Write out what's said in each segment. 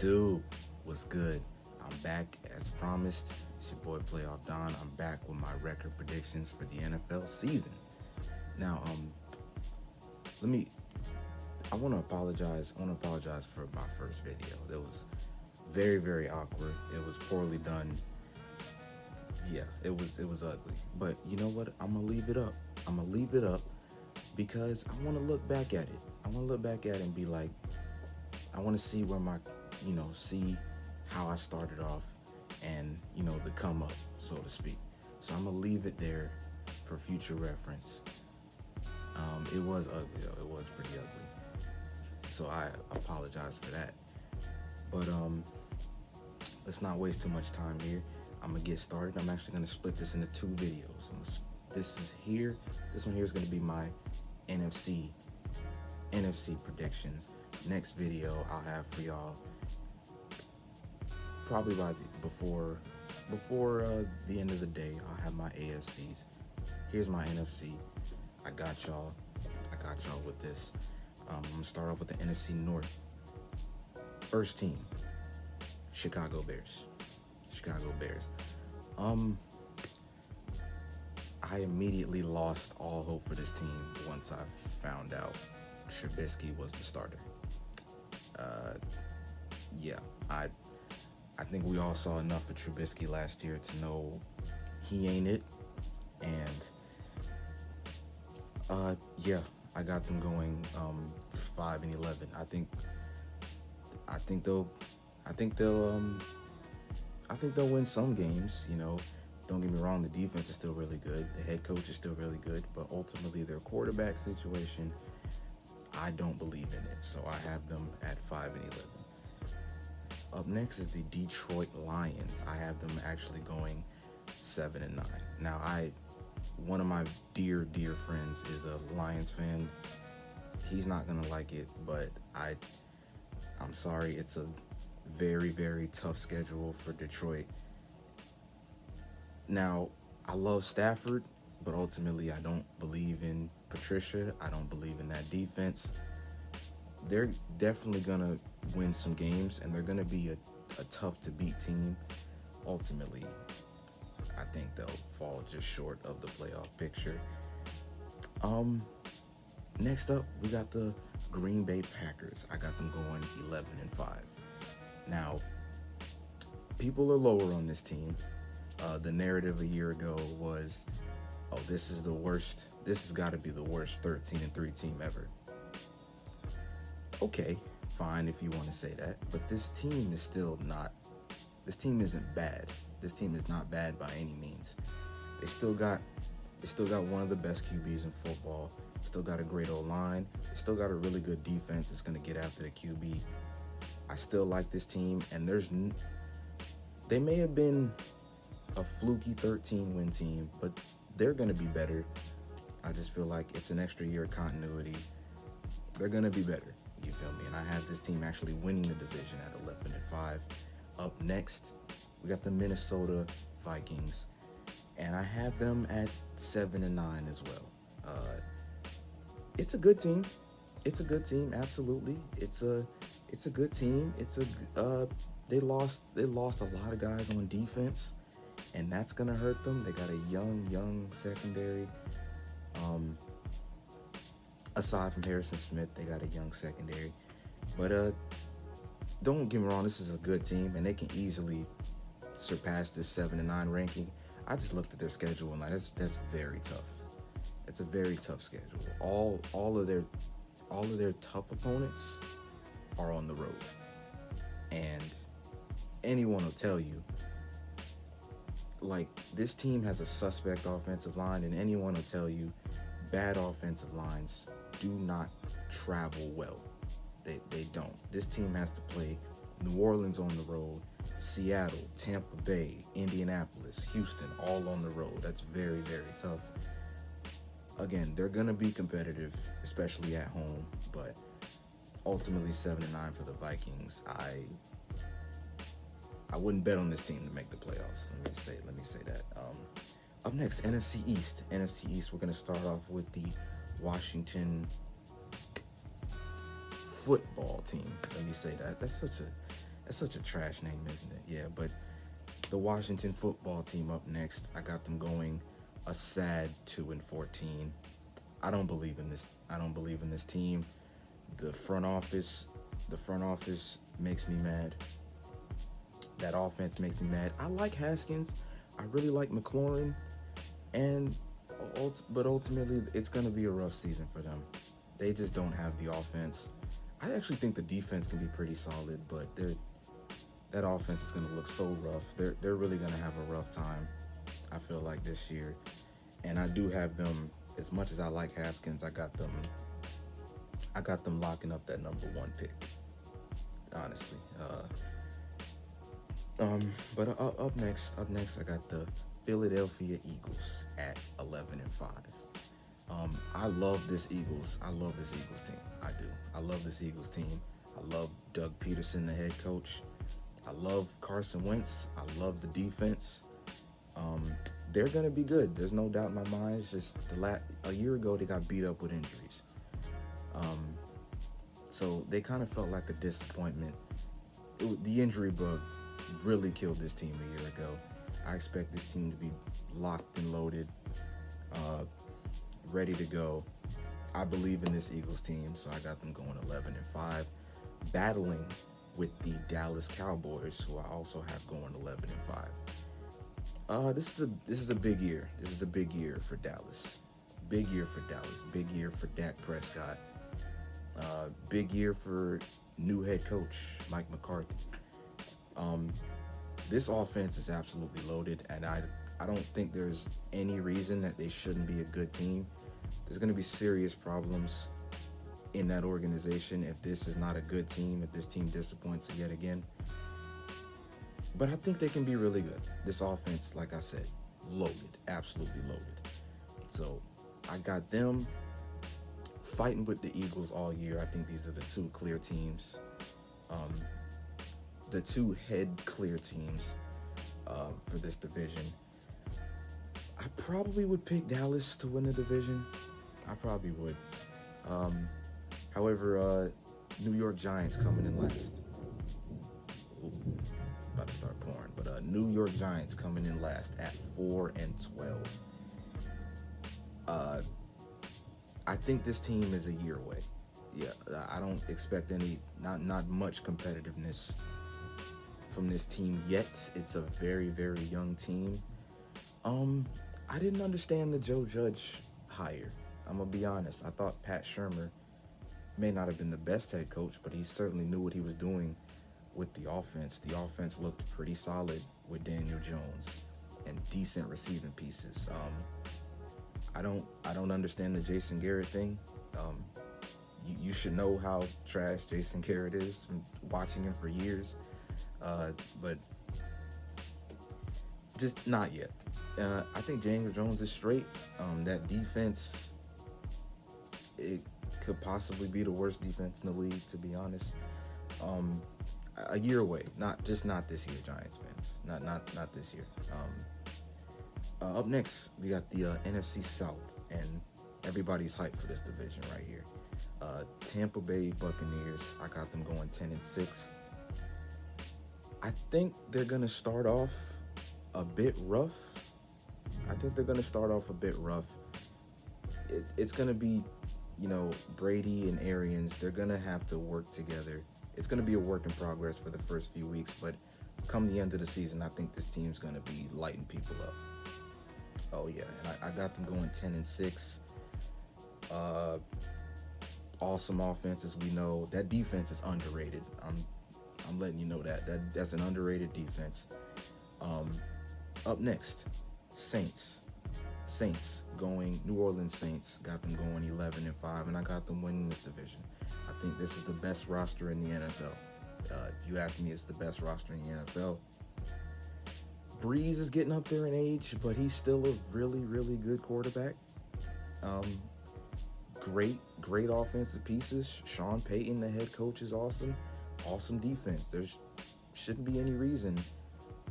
YouTube, what's good? I'm back as promised. It's your boy Playoff Don. I'm back with my record predictions for the NFL season. Now, let me. I want to apologize. I want to apologize for my first video. It was very, very awkward. It was poorly done. Yeah, it was ugly. But you know what? I'm gonna leave it up. I'm gonna leave it up because I want to look back at it. I want to look back at it and be like, I want to see where my, see how I started off and, the come up, so to speak. So I'm going to leave it there for future reference. It was ugly, though. It was pretty ugly. So I apologize for that. But let's not waste too much time here. I'm going to get started. I'm actually going to split this into two videos. This one here is going to be my NFC predictions. Next video I'll have for y'all probably before the end of the day. I'll have my AFCs. Here's my NFC. I got y'all with this. I'm gonna start off with the NFC North. First team, Chicago Bears. I immediately lost all hope for this team once I found out Trubisky was the starter. I think we all saw enough of Trubisky last year to know he ain't it. And I got them going 5-11. I think they'll win some games. Don't get me wrong, the defense is still really good. The head coach is still really good, but ultimately their quarterback situation, I don't believe in it. So I have them at 5-11. Up next is the Detroit Lions. I have them actually going 7-9. Now, one of my dear friends is a Lions fan. He's not gonna like it, but I'm sorry. It's a very, very tough schedule for Detroit. Now, I love Stafford, but ultimately I don't believe in Patricia. I don't believe in that defense. They're definitely gonna win some games, and they're gonna be a tough to beat team. Ultimately, I think they'll fall just short of the playoff picture. Next up, we got the Green Bay Packers. I got them going 11-5. Now, people are lower on this team. The narrative a year ago was, this is the worst. This has got to be the worst 13-3 team ever. Okay, fine if you want to say that, but this team is still not. This team isn't bad. This team is not bad by any means. They still got one of the best QBs in football. Still got a great O-line. They still got a really good defense that's going to get after the QB. I still like this team, and they may have been a fluky 13-win team, but they're going to be better. I just feel like it's an extra year of continuity. They're going to be better. You feel me? And I have this team actually winning the division at 11-5. Up next, we got the Minnesota Vikings, and I have them at 7-9 as well. It's a good team. Absolutely. It's a good team. They lost a lot of guys on defense, and that's gonna hurt them. They got a young secondary. Aside from Harrison Smith, they got a young secondary. But don't get me wrong, this is a good team, and they can easily surpass this 7-9 ranking. I just looked at their schedule, and that's very tough. It's a very tough schedule. All of their tough opponents are on the road, and anyone will tell you, like, this team has a suspect offensive line, and anyone will tell you bad offensive lines do not travel well. They don't. This team has to play New Orleans on the road, Seattle, Tampa Bay, Indianapolis, Houston, all on the road. That's very, very tough. Again, they're going to be competitive, especially at home, but ultimately 7-9 for the Vikings. I wouldn't bet on this team to make the playoffs. Let me say that. Up next, NFC East. We're going to start off with the Washington football team. Let me say that. That's such That's such a trash name, isn't it? Yeah, but the Washington football team up next. I got them going a sad 2-14. I don't believe in this. I don't believe in this team. The front office, the front office makes me mad. That offense makes me mad. I like Haskins. I really like McLaurin, and but ultimately, it's going to be a rough season for them. They just don't have the offense. I actually think the defense can be pretty solid, but that offense is going to look so rough. They're really going to have a rough time, I feel like, this year. And I do have them, as much as I like Haskins, I got them locking up that number one pick, honestly. But up next, I got the Philadelphia Eagles at 11-5. I love this Eagles team. I do. I love this Eagles team. I love Doug Peterson, the head coach. I love Carson Wentz. I love the defense. They're gonna be good. There's no doubt in my mind. It's just a year ago they got beat up with injuries. So they kind of felt like a disappointment. The injury bug really killed this team a year ago. I expect this team to be locked and loaded, ready to go. I believe in this Eagles team, so I got them going 11-5, battling with the Dallas Cowboys, who I also have going 11-5. This is a big year. This is a big year for Dallas. Big year for Dallas. Big year for Dak Prescott. Big year for new head coach Mike McCarthy. This offense is absolutely loaded, and I don't think there's any reason that they shouldn't be a good team. There's going to be serious problems in that organization if this is not a good team, if this team disappoints yet again. But I think they can be really good. This offense, like I said, loaded, absolutely loaded. So I got them fighting with the Eagles all year. I think these are the two clear teams, the two head clear teams for this division. I probably would pick Dallas to win the division. I probably would. However, New York Giants coming in last. Ooh, about to start pouring, but New York Giants coming in last at 4-12. I think this team is a year away. Yeah, I don't expect not much competitiveness from this team yet. It's a very, very young team. I didn't understand the Joe Judge hire. I'm gonna be honest. I thought Pat Shurmur may not have been the best head coach, but he certainly knew what he was doing with the offense. The offense looked pretty solid with Daniel Jones and decent receiving pieces. I don't understand the Jason Garrett thing. You should know how trash Jason Garrett is from watching him for years, but just not yet. I think Daniel Jones is straight. That defense, it could possibly be the worst defense in the league, to be honest. A year away, not this year, Giants fans. Not this year. Up next, we got the NFC South, and everybody's hyped for this division right here. Tampa Bay Buccaneers, I got them going 10-6. I think they're gonna start off a bit rough. It's gonna be, Brady and Arians. They're gonna have to work together. It's gonna be a work in progress for the first few weeks, but come the end of the season, I think this team's gonna be lighting people up. Oh yeah, and I got them going 10-6. Awesome offense, as we know. That defense is underrated. I'm letting you know that's an underrated defense. Up next, Saints. New Orleans Saints, got them going 11-5, and I got them winning this division. I think this is the best roster in the NFL. If you ask me, it's the best roster in the NFL. Breeze is getting up there in age, but he's still a really, really good quarterback. Great offensive pieces. Sean Payton, the head coach, is awesome. Awesome defense. There shouldn't be any reason,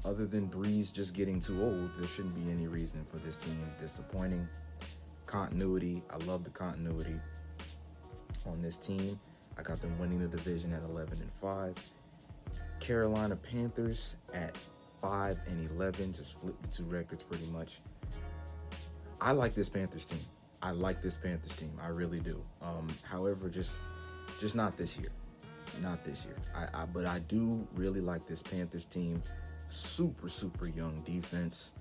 other than Breeze just getting too old, there shouldn't be any reason for this team disappointing. Continuity. I love the continuity on this team. I got them winning the division at 11-5. Carolina Panthers at 5-11, just flipped the two records pretty much. I like this Panthers team. I like this Panthers team. I really do. However, just not this year. Not this year. But I do really like this Panthers team. Super young defense.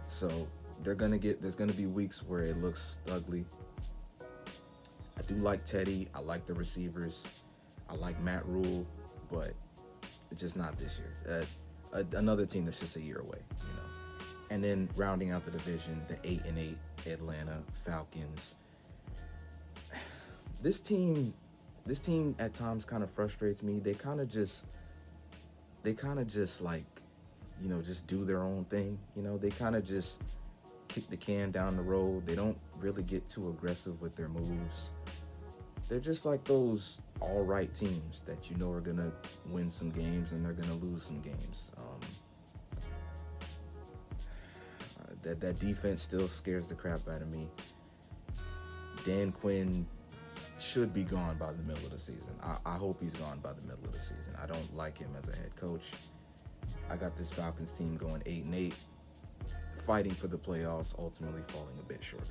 So there's gonna be weeks where it looks ugly. I do like Teddy. I like the receivers. I like Matt Rule, but it's just not this year. Another team that's just a year away, you know. And then rounding out the division, the 8-8 Atlanta Falcons. This team at times kind of frustrates me. They kind of just like, you know, just do their own thing. You know, they kind of just kick the can down the road. They don't really get too aggressive with their moves. They're just like those all right teams that you know are gonna win some games and they're gonna lose some games. That defense still scares the crap out of me. Dan Quinn should be gone by the middle of the season. I hope he's gone by the middle of the season. I don't like him as a head coach. I got this Falcons team going 8-8, fighting for the playoffs, ultimately falling a bit short.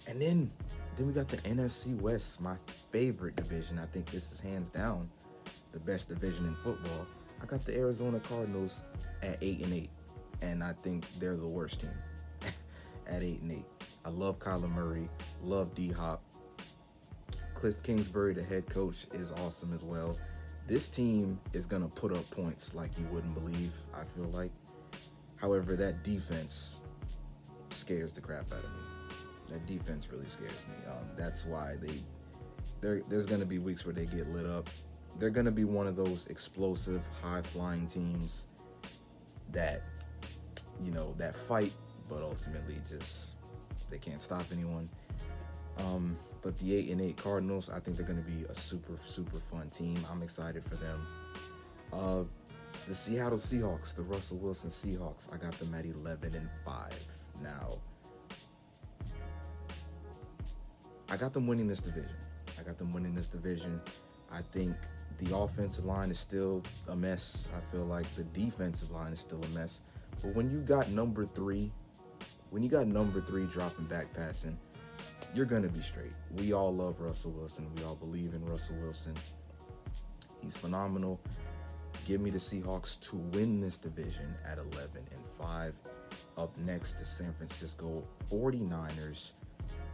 And then we got the NFC West, my favorite division. I think this is hands down the best division in football. I got the Arizona Cardinals at 8-8, and I think they're the worst team at 8-8. I love Kyler Murray, love D-Hop. Cliff Kingsbury, the head coach, is awesome as well. This team is going to put up points like you wouldn't believe, I feel like. However, that defense scares the crap out of me. That defense really scares me. That's why there's going to be weeks where they get lit up. They're going to be one of those explosive, high-flying teams that, you know, that fight, but ultimately just they can't stop anyone. But the 8-8 Cardinals, I think they're going to be a super fun team. I'm excited for them. The Seattle Seahawks, the Russell Wilson Seahawks, I got them at 11-5. Now, I got them winning this division. I think the offensive line is still a mess. I feel like the defensive line is still a mess. But when you got number three dropping back passing, you're going to be straight. We all love Russell Wilson. We all believe in Russell Wilson. He's phenomenal. Give me the Seahawks to win this division at 11-5. Up next, the San Francisco 49ers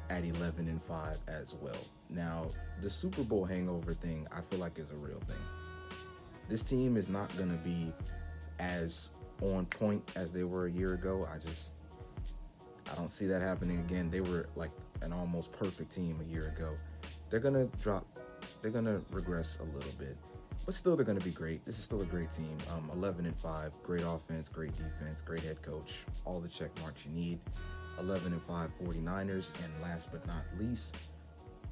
at 11-5 as well. Now, the Super Bowl hangover thing, I feel like is a real thing. This team is not going to be as on point as they were a year ago. I don't see that happening again. They were like an almost perfect team a year ago. They're going to regress a little bit, but still they're going to be great. This is still a great team. 11-5, great offense, great defense, great head coach, all the check marks you need. 11-5 49ers, and last but not least,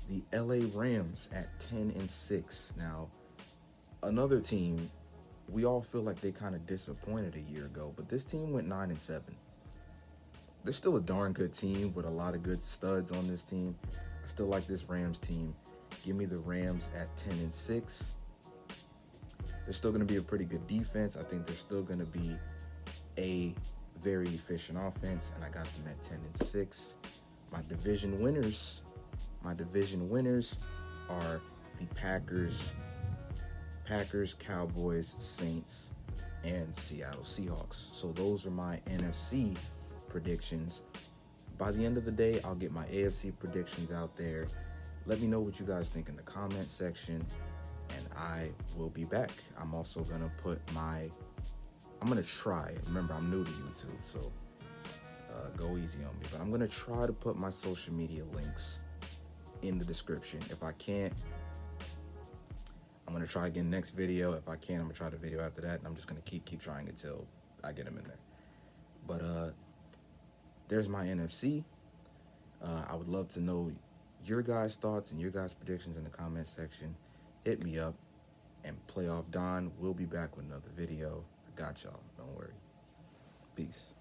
the LA Rams at 10-6. Now, another team, we all feel like they kind of disappointed a year ago, but this team went 9-7. They're still a darn good team with a lot of good studs on this team. I still like this Rams team. Give me the Rams at 10-6. They're still going to be a pretty good defense. I think they're still going to be a very efficient offense, and I got them at 10-6. My division winners are the Packers, Cowboys, Saints, and Seattle Seahawks. So those are my NFC predictions. By the end of the day, I'll get my AFC predictions out there. Let me know what you guys think in the comment section, and I will be back. I'm also gonna try. Remember, I'm new to YouTube, so go easy on me. But I'm gonna try to put my social media links in the description. If I can't, I'm gonna try again next video. If I can't, I'm gonna try the video after that, and I'm just gonna keep trying until I get them in there. But there's my NFC. I would love to know your guys' thoughts and your guys' predictions in the comment section. Hit me up, and Playoff Don will be back with another video. I got y'all. Don't worry. Peace.